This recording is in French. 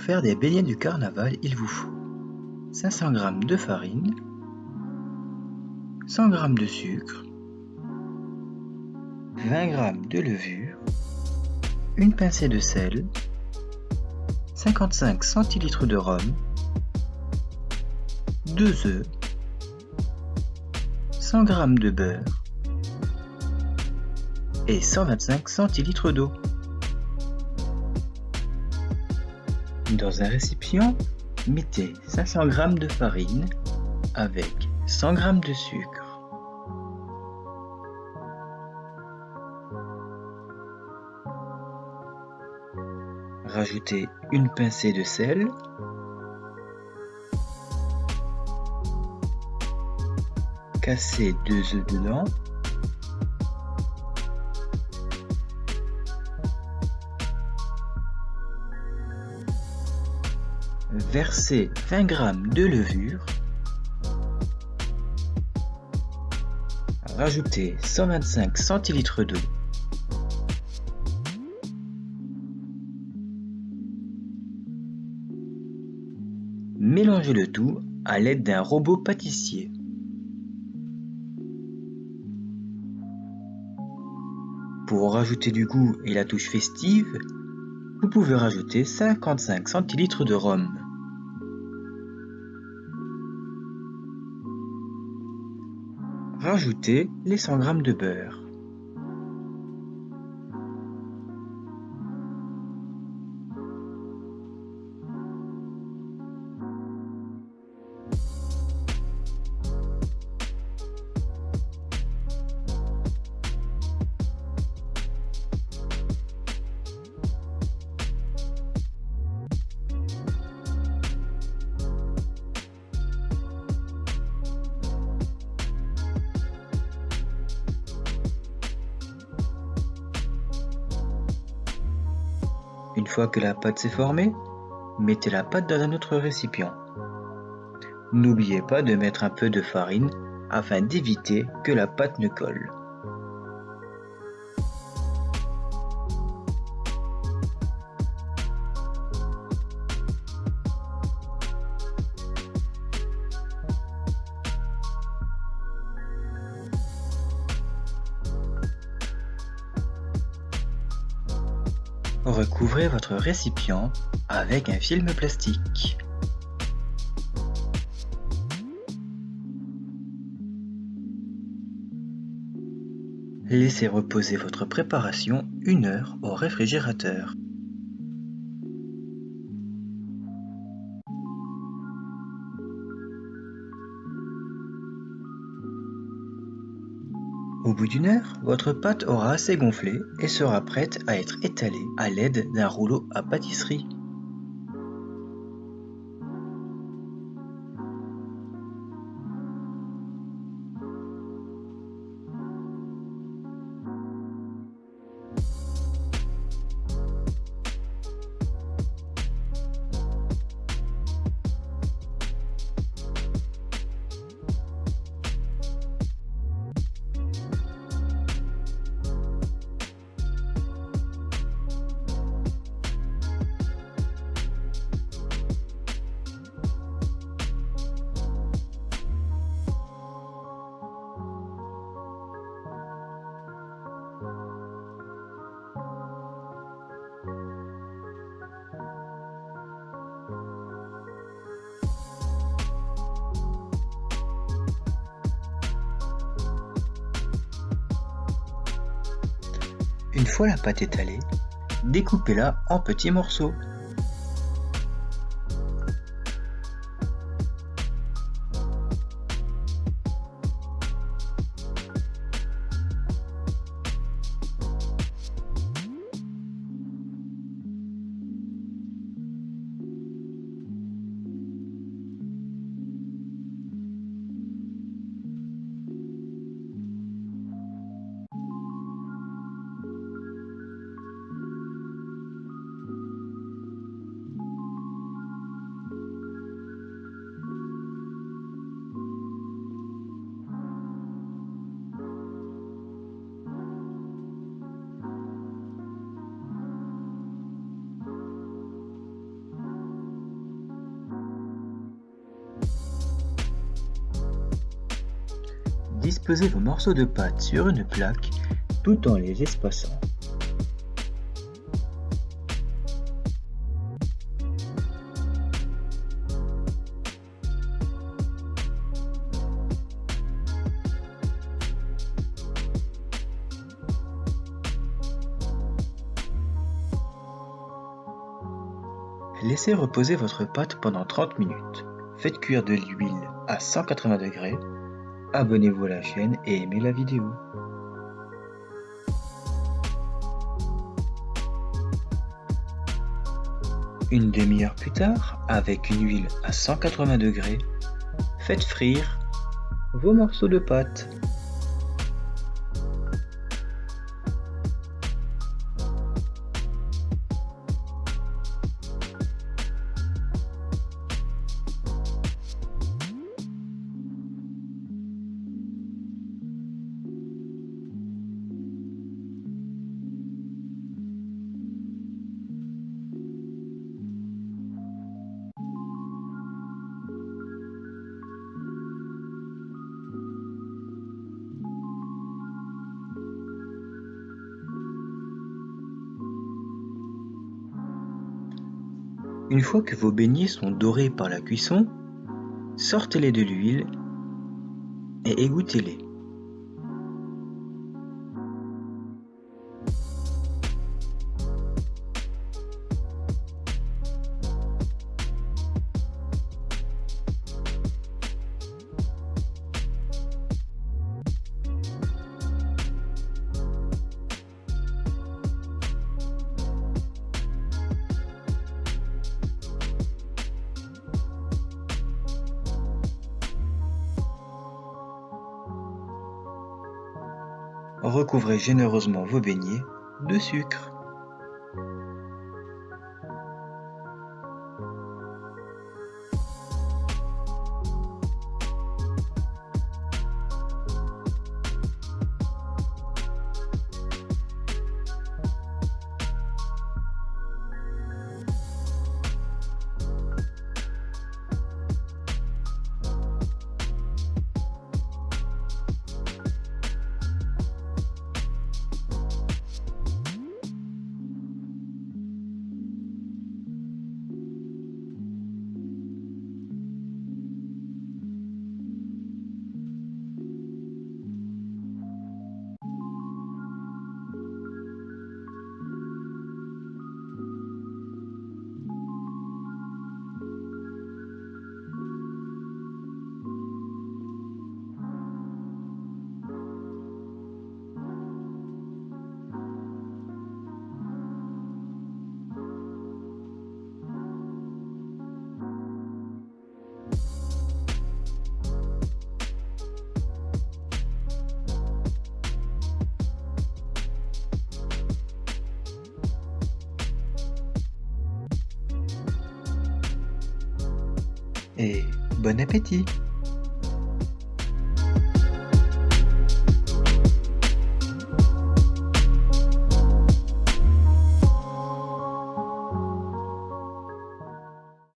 faire des beignets du carnaval, il vous faut 500 g de farine, 100 g de sucre, 20 g de levure, une pincée de sel, 55 cl de rhum, 2 œufs, 100 g de beurre et 125 cl d'eau. Dans un récipient, mettez 500 g de farine avec 100 g de sucre, rajoutez une pincée de sel, cassez 2 œufs dedans, versez 20 g de levure, rajoutez 125 cl d'eau, mélangez le tout à l'aide d'un robot pâtissier. Pour rajouter du goût et la touche festive, vous pouvez rajouter 55 cl de rhum. Rajoutez les 100 g de beurre. Une fois que la pâte s'est formée, mettez la pâte dans un autre récipient. N'oubliez pas de mettre un peu de farine afin d'éviter que la pâte ne colle. Recouvrez votre récipient avec un film plastique. Laissez reposer votre préparation 1 heure au réfrigérateur. Au bout d'1 heure, votre pâte aura assez gonflé et sera prête à être étalée à l'aide d'un rouleau à pâtisserie. Une fois la pâte étalée, découpez-la en petits morceaux. disposez vos morceaux de pâte sur une plaque tout en les espaçant. Laissez reposer votre pâte pendant 30 minutes. Faites cuire de l'huile à 180 degrés. Abonnez-vous à la chaîne et aimez la vidéo. Une demi-heure plus tard, avec une huile à 180 degrés, faites frire vos morceaux de pâte. Une fois que vos beignets sont dorés par la cuisson, sortez-les de l'huile et égouttez-les. Recouvrez généreusement vos beignets de sucre. Et bon appétit!